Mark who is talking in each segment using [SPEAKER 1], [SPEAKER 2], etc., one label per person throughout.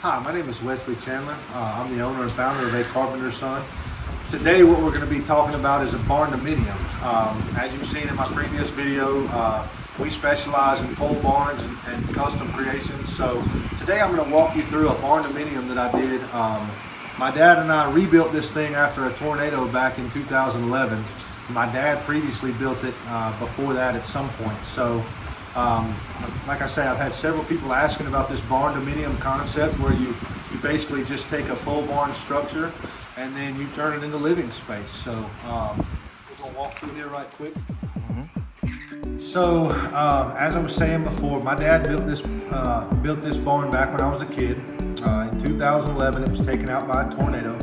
[SPEAKER 1] Hi, my name is Wesley Chandler. I'm the owner and founder of A Carpenter Son. Today what we're going to be talking about is a Barndominium. As you've seen in my previous video, we specialize in pole barns and custom creations. So today I'm going to walk you through a Barndominium that I did. My dad and I rebuilt this thing after a tornado back in 2011. My dad previously built it before that at some point. So like I say, I've had several people asking about this Barndominium concept where you basically just take a pole barn structure and then you turn it into living space. So we're going to walk through here right quick. So as I was saying before, my dad built this barn back when I was a kid. In 2011 it was taken out by a tornado.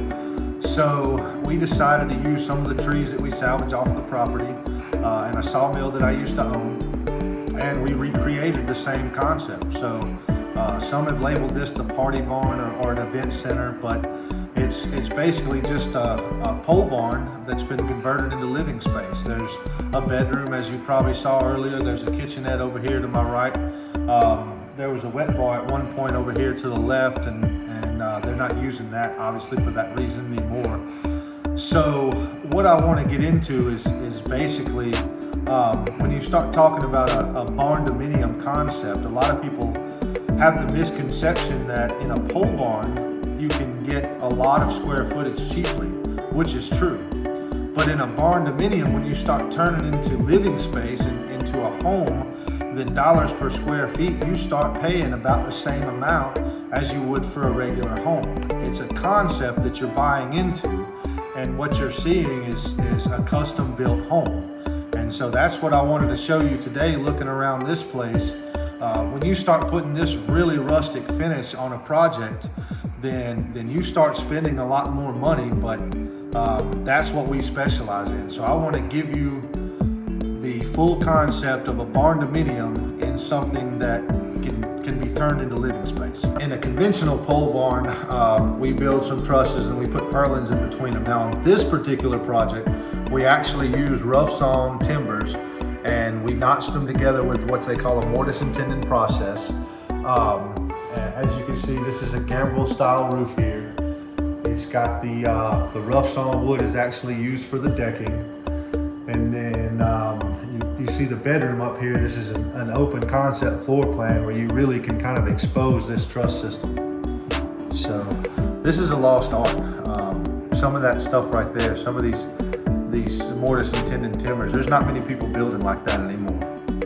[SPEAKER 1] So we decided to use some of the trees that we salvaged off the property and a sawmill that I used to own, and we recreated the same concept. So some have labeled this the party barn or an event center, but it's basically just a pole barn that's been converted into living space. There's a bedroom, as you probably saw earlier. There's a kitchenette over here to my right. There was a wet bar at one point over here to the left, and they're not using that obviously for that reason anymore. So what I want to get into is basically when you start talking about a Barndominium concept, a lot of people have the misconception that in a pole barn you can get a lot of square footage cheaply, which is true. But in a Barndominium, when you start turning into living space and into a home, then dollars per square feet, you start paying about the same amount as you would for a regular home. It's a concept that you're buying into, and what you're seeing is a custom built home. And so that's what I wanted to show you today, looking around this place. When you start putting this really rustic finish on a project, then you start spending a lot more money, but that's what we specialize in. So I want to give you the full concept of a Barndominium in something that can be turned into living space. In a conventional pole barn, we build some trusses and we put purlins in between them. Now on this particular project, we actually use rough sawn timbers and we notched them together with what they call a mortise and tenon process. As you can see, this is a gambrel style roof here. It's got the rough sawn wood is actually used for the decking. And then you see the bedroom up here. This is an open concept floor plan where you really can kind of expose this truss system. So this is a lost art. Some of that stuff right there, some of these mortise and tenon timbers, there's not many people building like that anymore.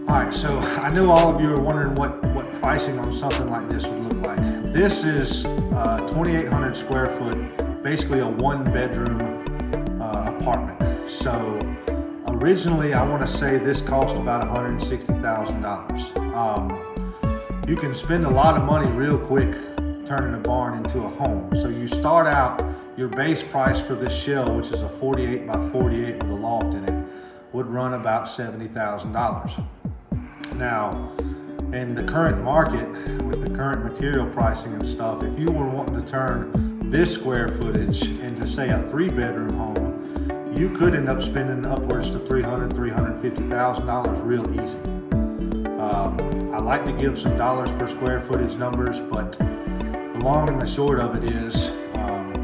[SPEAKER 1] All right, so I know all of you are wondering what pricing on something like this would look like. This is 2,800 square foot, basically a one bedroom apartment. So originally, I want to say this cost about $160,000. You can spend a lot of money real quick turning a barn into a home. So you start out, your base price for this shell, which is a 48 by 48 with a loft in it, would run about $70,000. Now, in the current market, with the current material pricing and stuff, if you were wanting to turn this square footage into, say, a 3-bedroom home, you could end up spending upwards to $300,000, $350,000 real easy. I like to give some dollars per square footage numbers, but the long and the short of it is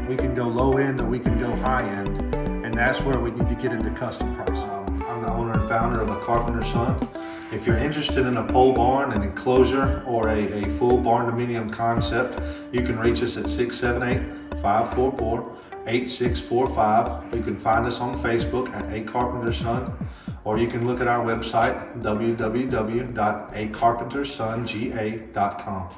[SPEAKER 1] we can go low end or we can go high end, and that's where we need to get into custom pricing. I'm the owner and founder of A Carpenter Son. If you're interested in a pole barn, an enclosure, or a full Barndominium concept, you can reach us at 678-544-8645. You can find us on Facebook at A Carpenter Son, or you can look at our website, www.acarpentersonga.com.